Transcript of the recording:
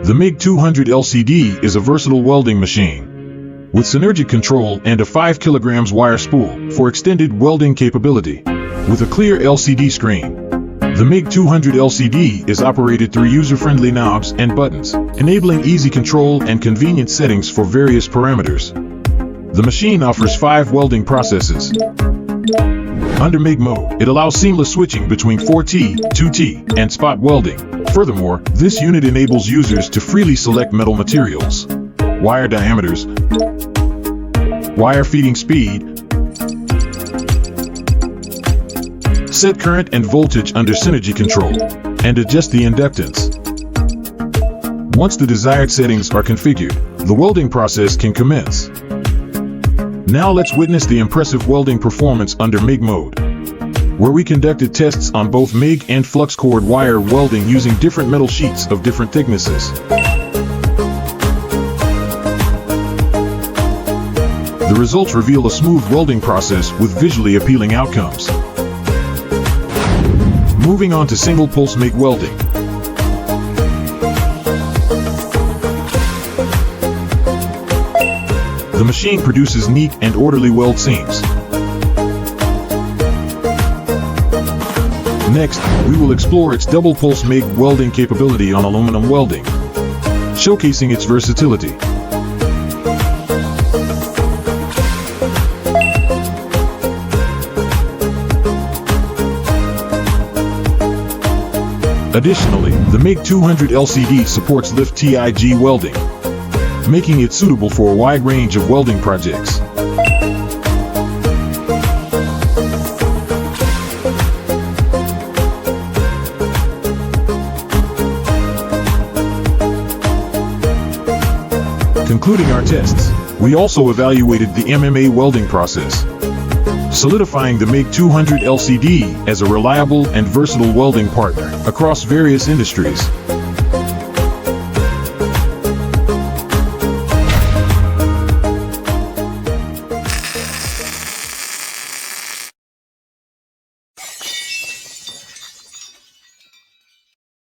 The MIG 200 LCD is a versatile welding machine with synergic control and a 5 kg wire spool for extended welding capability. With a clear LCD screen, the MIG 200 LCD is operated through user-friendly knobs and buttons, enabling easy control and convenient settings for various parameters. The machine offers 5 welding processes. Under MIG mode, it allows seamless switching between 4T, 2T, and spot welding. Furthermore, this unit enables users to freely select metal materials, wire diameters, wire feeding speed, set current and voltage under synergy control, and adjust the inductance. Once the desired settings are configured, the welding process can commence. Now let's witness the impressive welding performance under MIG mode, where we conducted tests on both MIG and flux-cored wire welding using different metal sheets of different thicknesses. The results reveal a smooth welding process with visually appealing outcomes. Moving on to single-pulse MIG welding. The machine produces neat and orderly weld seams. Next, we will explore its double-pulse MIG welding capability on aluminum welding, showcasing its versatility. Additionally, the MIG 200 LCD supports lift TIG welding, making it suitable for a wide range of welding projects. Concluding our tests, we also evaluated the MMA welding process, solidifying the MIG 200 LCD as a reliable and versatile welding partner across various industries.